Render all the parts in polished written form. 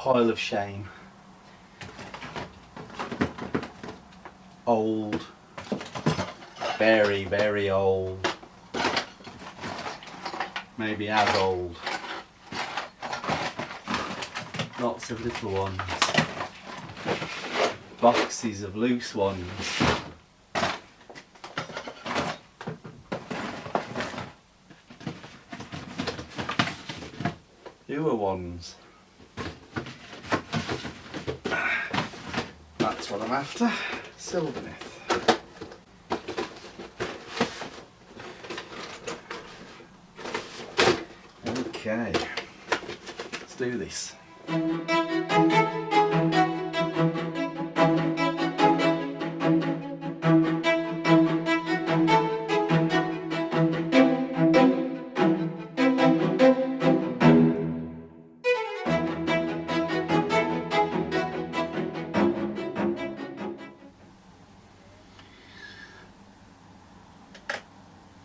pile of shame. Old, very, very old, maybe as old. Lots of little ones, boxes of loose ones. Newer ones. That's what I'm after. Sylvaneth. Okay, let's do this.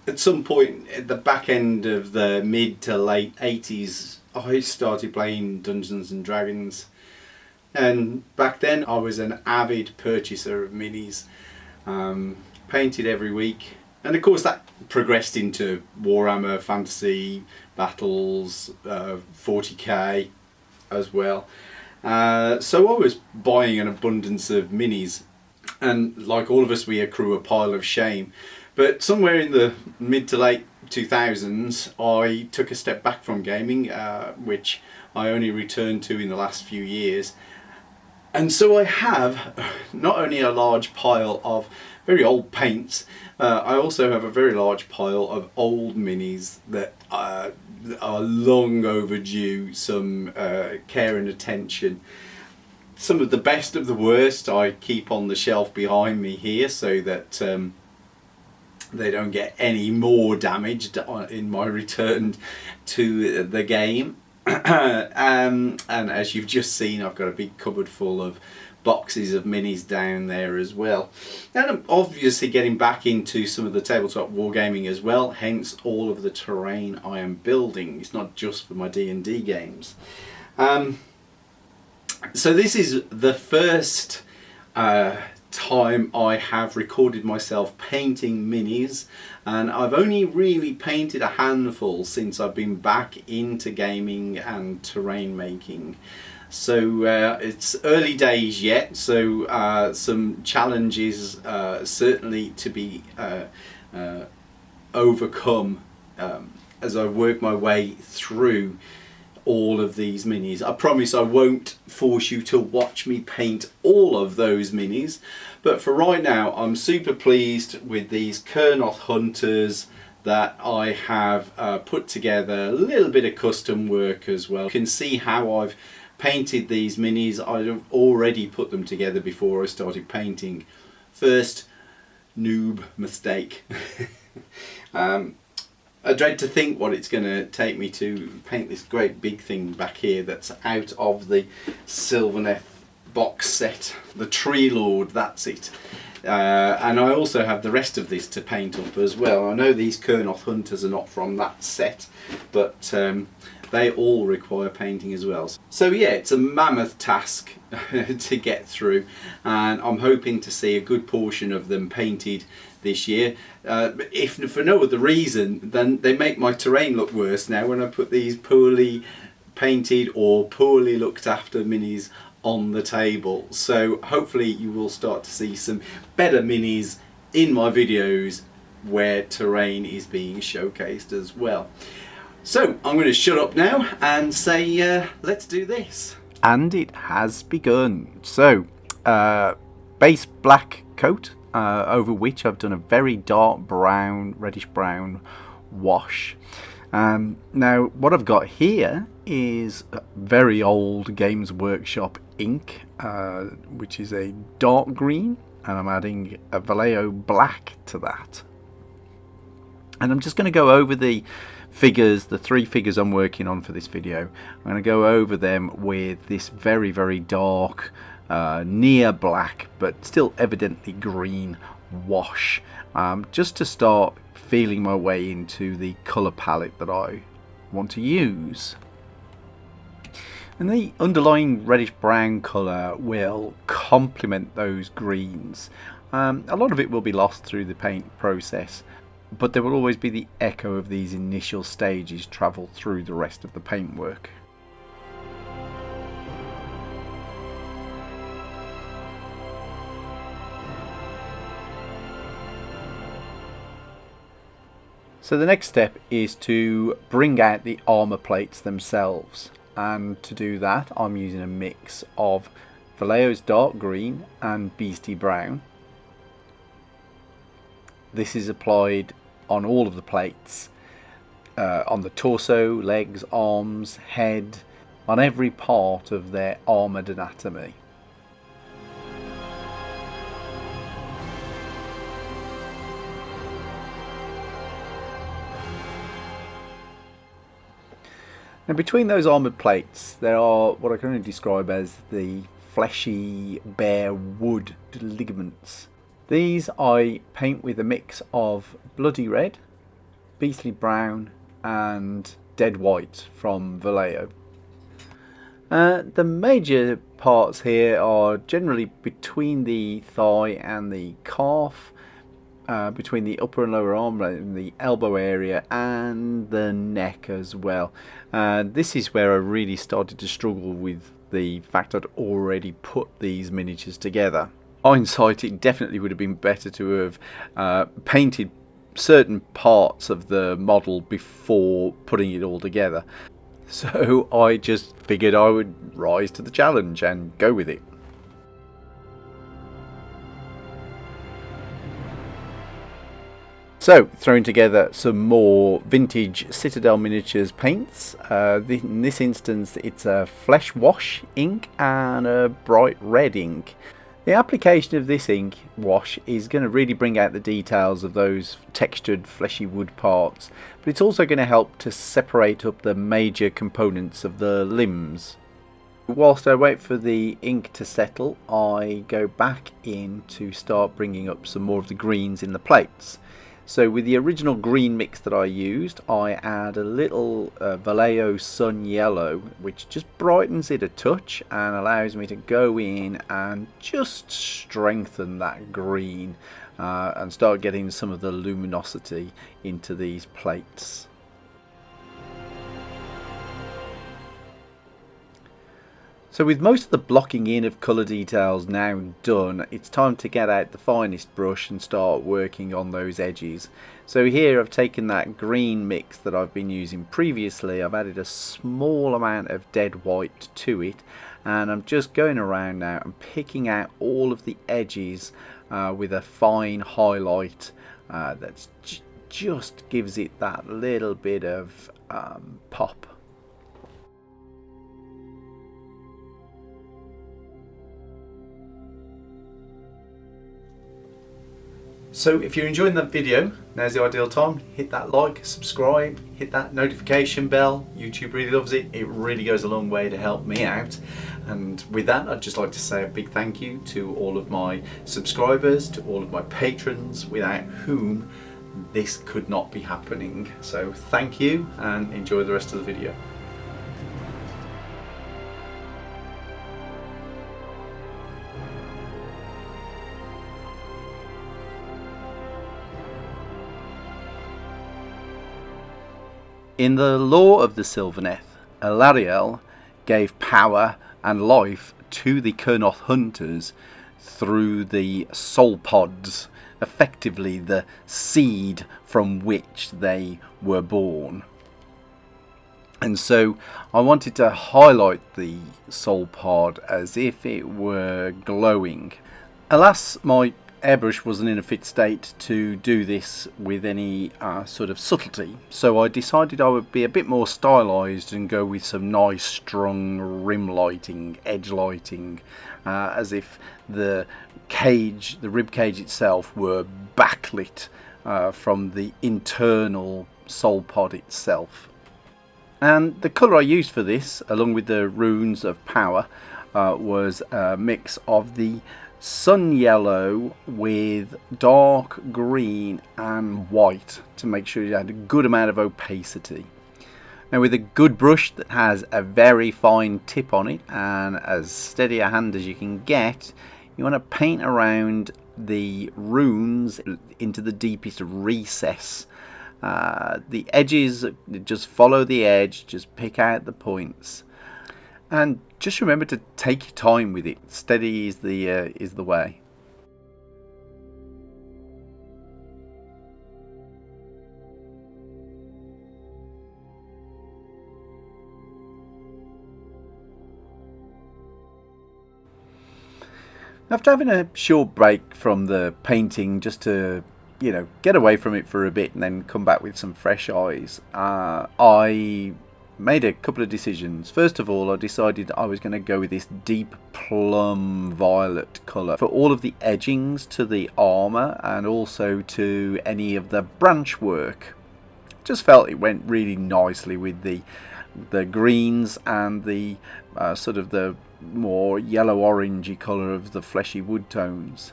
At some point at the back end of the mid to late 80s, I started playing Dungeons and Dragons, and back then I was an avid purchaser of minis, painted every week, and of course that progressed into Warhammer Fantasy Battles, 40k as well. So I was buying an abundance of minis, and like all of us, we accrue a pile of shame. But somewhere in the mid to late 2000s, I took a step back from gaming, which I only returned to in the last few years. And so I have not only a large pile of very old paints, I also have a very large pile of old minis that are long overdue some care and attention. Some of the best of the worst I keep on the shelf behind me here so that they don't get any more damaged in my return to the game. And as you've just seen, I've got a big cupboard full of boxes of minis down there as well. And I'm obviously getting back into some of the tabletop wargaming as well, hence all of the terrain I am building. It's not just for my D&D games. So this is the first time I have recorded myself painting minis, and I've only really painted a handful since I've been back into gaming and terrain making. So it's early days yet, so some challenges certainly to be overcome as I work my way through all of these minis. I promise I won't force you to watch me paint all of those minis, but for right now I'm super pleased with these Kurnoth hunters that I have put together. A little bit of custom work as well. You can see how I've painted these minis. I've already put them together before I started painting. First noob mistake. I dread to think what it's going to take me to paint this great big thing back here that's out of the Sylvaneth box set. The Tree Lord, that's it. And I also have the rest of this to paint up as well. I know these Kurnoth hunters are not from that set, but they all require painting as well. So yeah, it's a mammoth task to get through, and I'm hoping to see a good portion of them painted this year. If for no other reason, then they make my terrain look worse now when I put these poorly painted or poorly looked after minis on the table. So hopefully you will start to see some better minis in my videos where terrain is being showcased as well. So I'm going to shut up now and say let's do this. And it has begun. So base black coat, over which I've done a very dark brown, reddish brown wash. Now what I've got here is very old Games Workshop ink, which is a dark green, and I'm adding a Vallejo black to that. And I'm just going to go over the figures, the three figures I'm working on for this video. I'm going to go over them with this very, very dark, near black, but still evidently green wash, just to start feeling my way into the colour palette that I want to use. And the underlying reddish brown colour will complement those greens. A lot of it will be lost through the paint process, but there will always be the echo of these initial stages travel through the rest of the paintwork. So the next step is to bring out the armour plates themselves, and to do that I'm using a mix of Vallejo's dark green and Beastie brown. This is applied on all of the plates, on the torso, legs, arms, head, on every part of their armoured anatomy. Now between those armoured plates there are what I can only describe as the fleshy bare wood ligaments. These I paint with a mix of bloody red, beastly brown and dead white from Vallejo. The major parts here are generally between the thigh and the calf, between the upper and lower arm and the elbow area and the neck as well. This is where I really started to struggle with the fact I'd already put these miniatures together. Hindsight, it definitely would have been better to have painted certain parts of the model before putting it all together. So I just figured I would rise to the challenge and go with it. So, throwing together some more vintage Citadel Miniatures paints. In this instance it's a flesh wash ink and a bright red ink. The application of this ink wash is going to really bring out the details of those textured fleshy wood parts, but it's also going to help to separate up the major components of the limbs. Whilst I wait for the ink to settle, I go back in to start bringing up some more of the greens in the plates. So with the original green mix that I used, I add a little Vallejo Sun Yellow, which just brightens it a touch and allows me to go in and just strengthen that green and start getting some of the luminosity into these plates. So with most of the blocking in of colour details now done, it's time to get out the finest brush and start working on those edges. So here I've taken that green mix that I've been using previously, I've added a small amount of dead white to it, and I'm just going around now and picking out all of the edges with a fine highlight that just gives it that little bit of pop. So if you're enjoying that video, now's the ideal time. Hit that like, subscribe, hit that notification bell. YouTube really loves it. It really goes a long way to help me out. And with that, I'd just like to say a big thank you to all of my subscribers, to all of my patrons, without whom this could not be happening. So thank you and enjoy the rest of the video. In the lore of the Sylvaneth, Alariel gave power and life to the Kurnoth hunters through the soul pods, effectively the seed from which they were born. And so I wanted to highlight the soul pod as if it were glowing. Alas, my airbrush wasn't in a fit state to do this with any sort of subtlety, so I decided I would be a bit more stylized and go with some nice strong rim lighting, edge lighting, as if the rib cage itself were backlit from the internal soul pod itself. And the colour I used for this, along with the runes of power, was a mix of the sun yellow with dark green and white to make sure you had a good amount of opacity. Now with a good brush that has a very fine tip on it and as steady a hand as you can get, you want to paint around the runes into the deepest recess. The edges, just follow the edge, just pick out the points. And just remember to take your time with it. Steady is the way. After having a short break from the painting, just to get away from it for a bit and then come back with some fresh eyes, I made a couple of decisions. First of all, I decided I was going to go with this deep plum violet colour for all of the edgings to the armour and also to any of the branch work. Just felt it went really nicely with the greens and the sort of the more yellow orangey colour of the fleshy wood tones.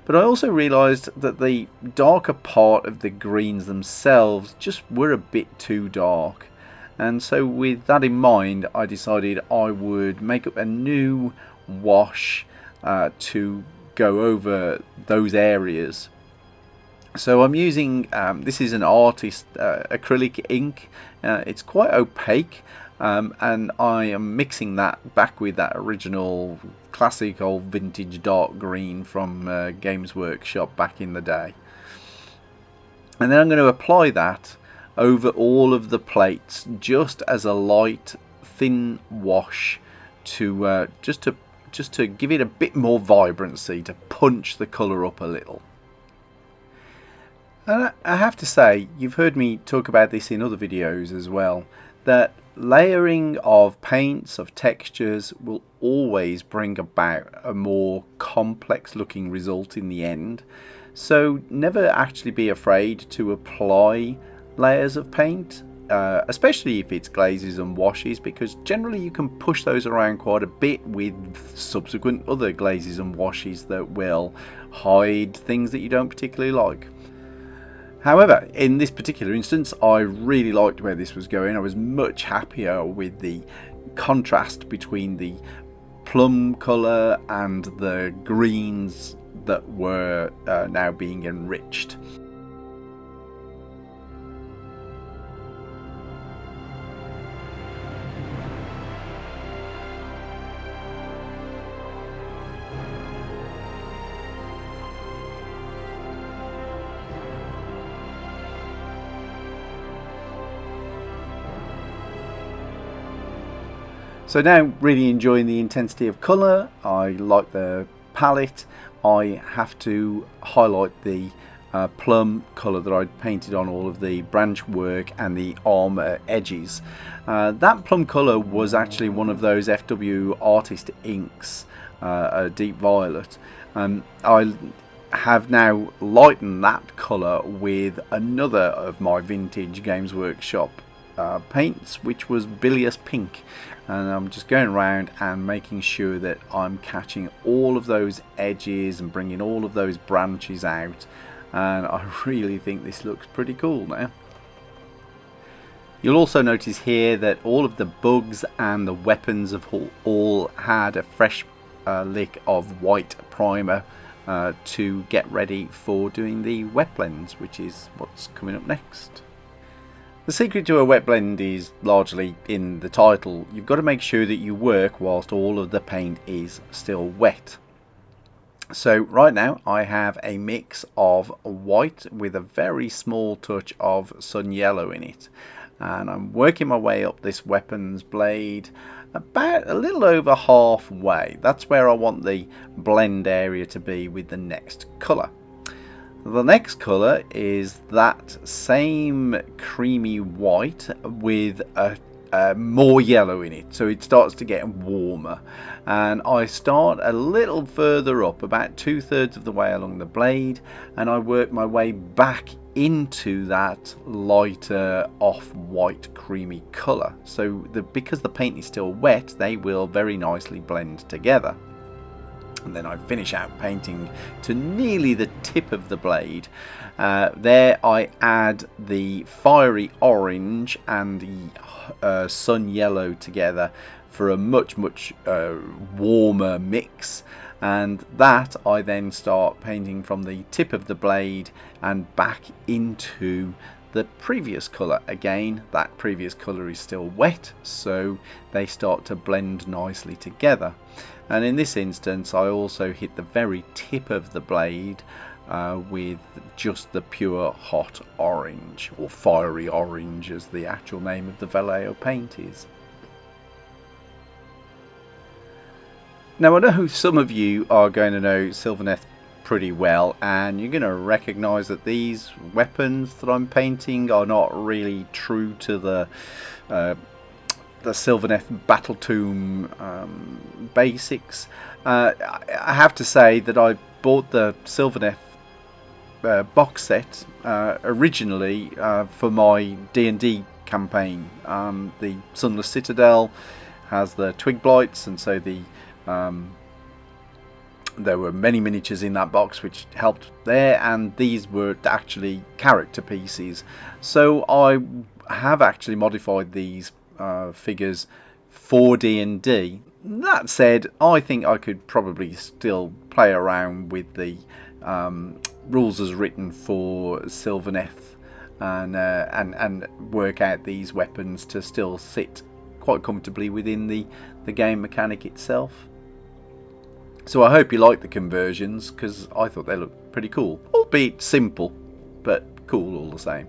But I also realised that the darker part of the greens themselves just were a bit too dark, and so with that in mind I decided I would make up a new wash to go over those areas. So I'm using this is an artist acrylic ink. It's quite opaque, and I am mixing that back with that original classic old vintage dark green from Games Workshop back in the day. And then I'm going to apply that over all of the plates just as a light thin wash to just to give it a bit more vibrancy, to punch the colour up a little. And I have to say, you've heard me talk about this in other videos as well, that layering of paints, of textures, will always bring about a more complex looking result in the end. So never actually be afraid to apply layers of paint, especially if it's glazes and washes, because generally you can push those around quite a bit with subsequent other glazes and washes that will hide things that you don't particularly like. However, in this particular instance, I really liked where this was going. I was much happier with the contrast between the plum colour and the greens that were now being enriched. So now really enjoying the intensity of colour. I like the palette. I have to highlight the plum colour that I'd painted on all of the branch work and the armour edges. That plum colour was actually one of those FW artist inks, a deep violet. I have now lightened that colour with another of my vintage Games Workshop paints, which was bilious pink, and I'm just going around and making sure that I'm catching all of those edges and bringing all of those branches out, and I really think this looks pretty cool now. You'll also notice here that all of the bugs and the weapons have all had a fresh lick of white primer to get ready for doing the wet blends, which is what's coming up next. The secret to a wet blend is largely in the title. You've got to make sure that you work whilst all of the paint is still wet. So right now I have a mix of white with a very small touch of sun yellow in it, and I'm working my way up this weapons blade about a little over halfway. That's where I want the blend area to be with the next colour. The next colour is that same creamy white with a more yellow in it, so it starts to get warmer, and I start a little further up, about 2/3 of the way along the blade, and I work my way back into that lighter off-white creamy colour. So because the paint is still wet, they will very nicely blend together. And then I finish out painting to nearly the tip of the blade. There I add the fiery orange and the sun yellow together for a much warmer mix, and that I then start painting from the tip of the blade and back into the previous colour. Again, that previous colour is still wet, so they start to blend nicely together. And in this instance I also hit the very tip of the blade with just the pure hot orange, or fiery orange as the actual name of the Vallejo paint is. Now I know some of you are going to know Sylvaneth pretty well, and you're going to recognise that these weapons that I'm painting are not really true to the Sylvaneth Battle Tomb basics. I have to say that I bought the Sylvaneth box set originally for my D&D campaign. The Sunless Citadel has the Twig Blights, and so there were many miniatures in that box which helped there, and these were actually character pieces. So I have actually modified these figures for D&D. That said, I think I could probably still play around with the rules as written for Sylvaneth and work out these weapons to still sit quite comfortably within the game mechanic itself. So I hope you like the conversions, because I thought they looked pretty cool, albeit simple, but cool all the same.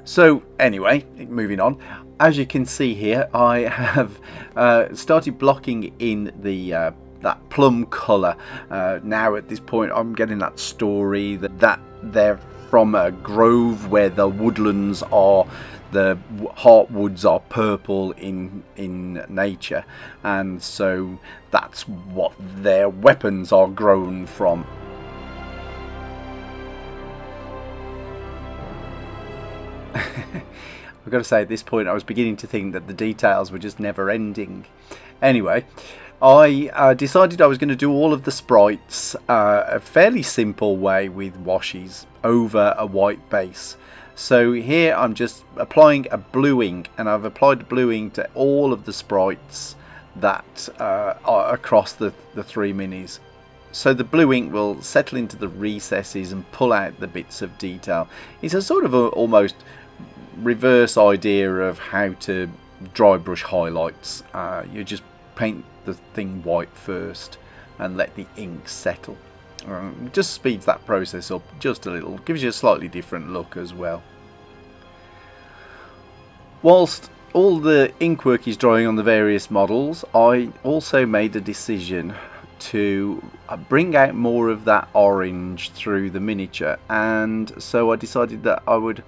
So anyway, moving on. As you can see here, I have started blocking in the that plum colour. Now at this point I'm getting that story that they're from a grove where the woodlands are, the heartwoods are purple in nature, and so that's what their weapons are grown from. I've got to say, at this point I was beginning to think that the details were just never ending. Anyway, I decided I was going to do all of the sprites a fairly simple way with washes over a white base. So here I'm just applying a blue ink, and I've applied blue ink to all of the sprites that are across the three minis. So the blue ink will settle into the recesses and pull out the bits of detail. It's a sort of almost reverse idea of how to dry brush highlights. You just paint the thing white first and let the ink settle. It just speeds that process up just a little, gives you a slightly different look as well. Whilst all the ink work is drying on the various models, I also made a decision to bring out more of that orange through the miniature, and so I decided that I would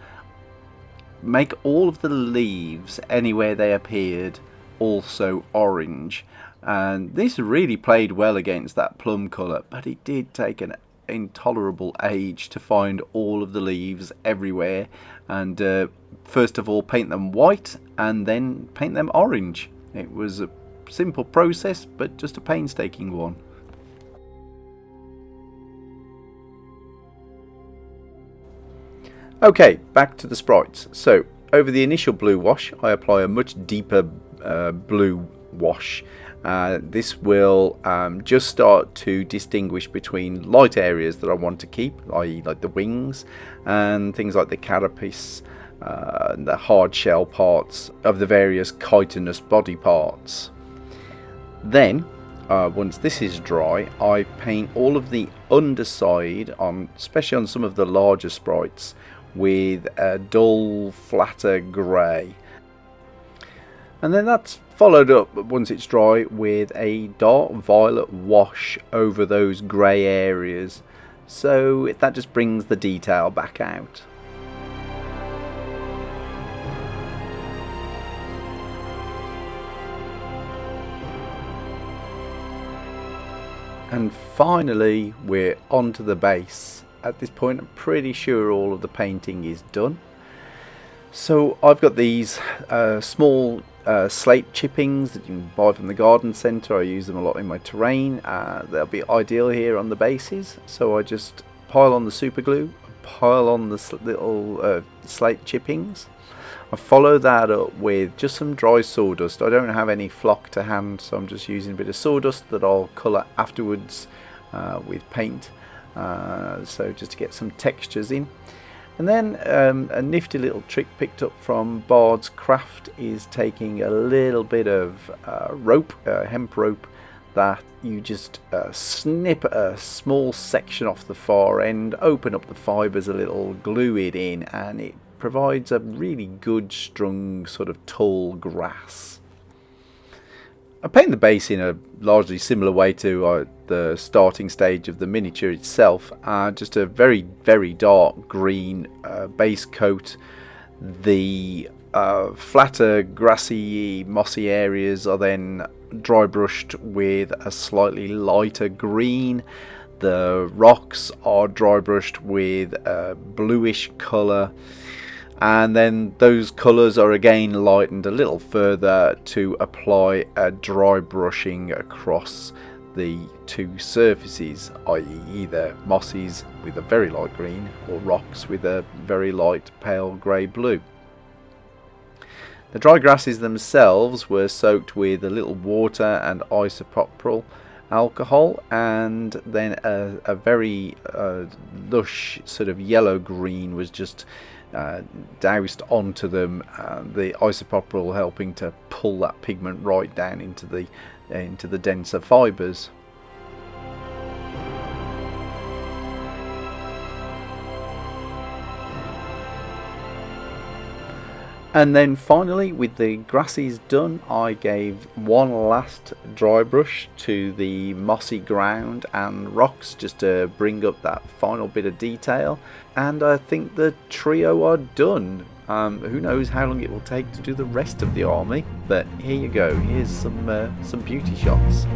make all of the leaves anywhere they appeared also orange. And this really played well against that plum colour, but it did take an intolerable age to find all of the leaves everywhere, and first of all paint them white and then paint them orange. It was a simple process, but just a painstaking one. Okay, back to the sprites. So over the initial blue wash I apply a much deeper blue wash. This will just start to distinguish between light areas that I want to keep, i.e. like the wings and things like the carapace, the hard shell parts of the various chitinous body parts. Then once this is dry, I paint all of the underside, especially on some of the larger sprites, with a dull flatter grey. And then that's followed up, once it's dry, with a dark violet wash over those grey areas, so that just brings the detail back out. And finally we're onto the base. At this point I'm pretty sure all of the painting is done. So I've got these small slate chippings that you can buy from the garden centre. I use them a lot in my terrain. They'll be ideal here on the bases, so I just pile on the super glue, pile on the little slate chippings. I follow that up with just some dry sawdust. I don't have any flock to hand, so I'm just using a bit of sawdust that I'll colour afterwards with paint, so just to get some textures in. And then a nifty little trick picked up from Bard's Craft is taking a little bit of rope, hemp rope, that you just snip a small section off the far end, open up the fibres a little, glue it in, and it provides a really good strung sort of tall grass. I paint the base in a largely similar way to the starting stage of the miniature itself. Just a very, very dark green base coat. The flatter, grassy, mossy areas are then dry brushed with a slightly lighter green. The rocks are dry brushed with a bluish colour. And then those colours are again lightened a little further to apply a dry brushing across the two surfaces, i.e. either mosses with a very light green or rocks with a very light pale grey blue. The dry grasses themselves were soaked with a little water and isopropyl alcohol, and then a very lush sort of yellow green was just doused onto them, the isopropyl helping to pull that pigment right down into the denser fibres. And then finally, with the grasses done, I gave one last dry brush to the mossy ground and rocks just to bring up that final bit of detail. And I think the trio are done. Who knows how long it will take to do the rest of the army, but here you go. Here's some beauty shots.